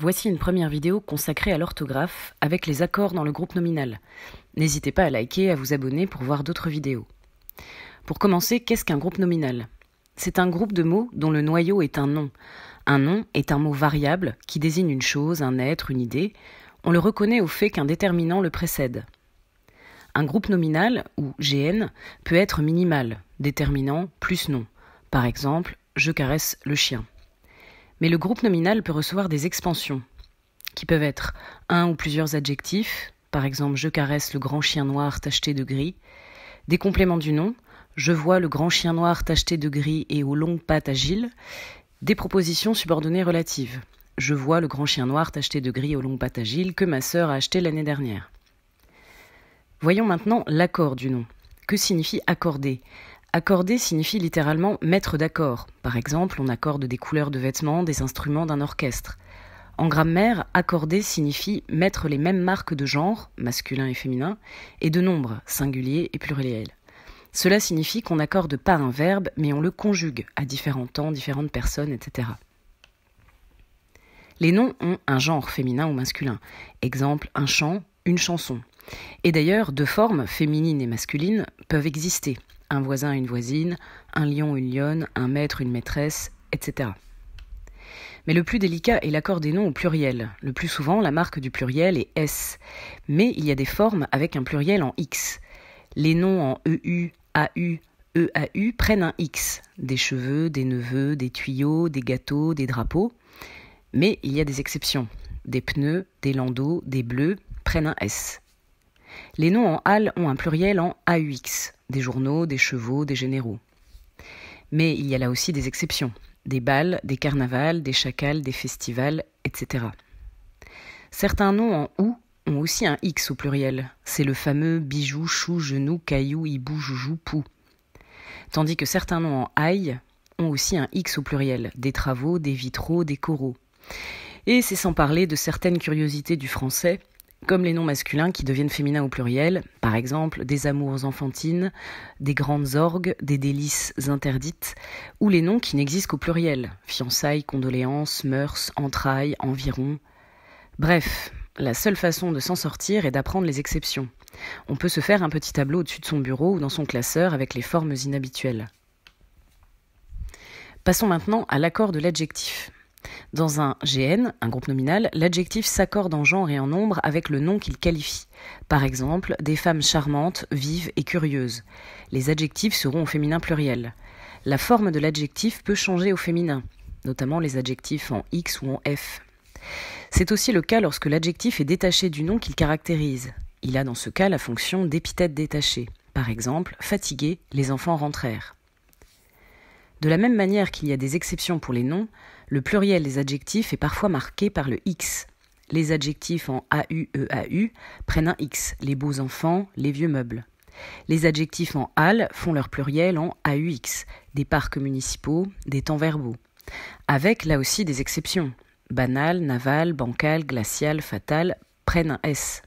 Voici une première vidéo consacrée à l'orthographe avec les accords dans le groupe nominal. N'hésitez pas à liker et à vous abonner pour voir d'autres vidéos. Pour commencer, qu'est-ce qu'un groupe nominal ? C'est un groupe de mots dont le noyau est un nom. Un nom est un mot variable qui désigne une chose, un être, une idée. On le reconnaît au fait qu'un déterminant le précède. Un groupe nominal, ou GN, peut être minimal, déterminant plus nom. Par exemple, je caresse le chien. Mais le groupe nominal peut recevoir des expansions, qui peuvent être un ou plusieurs adjectifs, par exemple « je caresse le grand chien noir tacheté de gris », des compléments du nom, « je vois le grand chien noir tacheté de gris et aux longues pattes agiles », des propositions subordonnées relatives, « je vois le grand chien noir tacheté de gris et aux longues pattes agiles que ma sœur a acheté l'année dernière ». Voyons maintenant l'accord du nom. Que signifie accorder ? Accorder signifie littéralement mettre d'accord. Par exemple, on accorde des couleurs de vêtements, des instruments d'un orchestre. En grammaire, accorder signifie mettre les mêmes marques de genre, masculin et féminin, et de nombre, singulier et pluriel. Cela signifie qu'on n'accorde pas un verbe, mais on le conjugue à différents temps, différentes personnes, etc. Les noms ont un genre féminin ou masculin. Exemple, un chant, une chanson. Et d'ailleurs, deux formes, féminines et masculines, peuvent exister. Un voisin, une voisine, un lion, une lionne, un maître, une maîtresse, etc. Mais le plus délicat est l'accord des noms au pluriel. Le plus souvent, la marque du pluriel est S. Mais il y a des formes avec un pluriel en X. Les noms en EU, AU, EAU prennent un X. Des cheveux, des neveux, des tuyaux, des gâteaux, des drapeaux. Mais il y a des exceptions. Des pneus, des landaux, des bleus prennent un S. Les noms en AL ont un pluriel en AUX. Des journaux, des chevaux, des généraux. Mais il y a là aussi des exceptions. Des bals, des carnavals, des chacals, des festivals, etc. Certains noms en OU ont aussi un X au pluriel. C'est le fameux bijou, chou, genou, caillou, hibou, joujou, pou. Tandis que certains noms en AI ont aussi un X au pluriel. Des travaux, des vitraux, des coraux. Et c'est sans parler de certaines curiosités du français, comme les noms masculins qui deviennent féminins au pluriel, par exemple des amours enfantines, des grandes orgues, des délices interdites, ou les noms qui n'existent qu'au pluriel, fiançailles, condoléances, mœurs, entrailles, environ. Bref, la seule façon de s'en sortir est d'apprendre les exceptions. On peut se faire un petit tableau au-dessus de son bureau ou dans son classeur avec les formes inhabituelles. Passons maintenant à l'accord de l'adjectif. Dans un GN, un groupe nominal, l'adjectif s'accorde en genre et en nombre avec le nom qu'il qualifie. Par exemple, des femmes charmantes, vives et curieuses. Les adjectifs seront au féminin pluriel. La forme de l'adjectif peut changer au féminin, notamment les adjectifs en X ou en F. C'est aussi le cas lorsque l'adjectif est détaché du nom qu'il caractérise. Il a dans ce cas la fonction d'épithète détachée. Par exemple, fatigués, les enfants rentrèrent. De la même manière qu'il y a des exceptions pour les noms, le pluriel des adjectifs est parfois marqué par le X. Les adjectifs en AU, EAU prennent un X, les beaux enfants, les vieux meubles. Les adjectifs en AL font leur pluriel en AUX, des parcs municipaux, des temps verbaux. Avec là aussi des exceptions. Banal, naval, bancal, glacial, fatal prennent un S.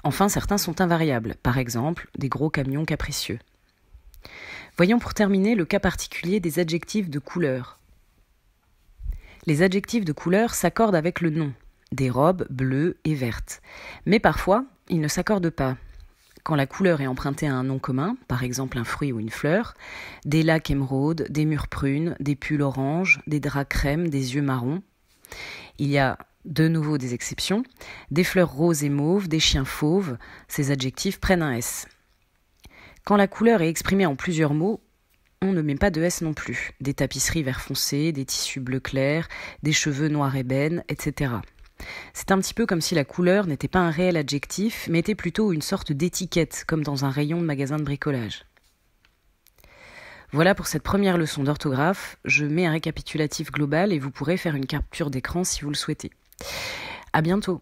Enfin, certains sont invariables, par exemple des gros camions capricieux. Voyons pour terminer le cas particulier des adjectifs de couleur. Les adjectifs de couleur s'accordent avec le nom, des robes bleues et vertes. Mais parfois, ils ne s'accordent pas. Quand la couleur est empruntée à un nom commun, par exemple un fruit ou une fleur, des lacs émeraudes, des murs prunes, des pulls orange, des draps crème, des yeux marrons. Il y a de nouveau des exceptions, des fleurs roses et mauves, des chiens fauves, ces adjectifs prennent un S. Quand la couleur est exprimée en plusieurs mots, on ne met pas de S non plus. Des tapisseries vert foncé, des tissus bleu clair, des cheveux noirs ébène, etc. C'est un petit peu comme si la couleur n'était pas un réel adjectif, mais était plutôt une sorte d'étiquette, comme dans un rayon de magasin de bricolage. Voilà pour cette première leçon d'orthographe. Je mets un récapitulatif global et vous pourrez faire une capture d'écran si vous le souhaitez. À bientôt.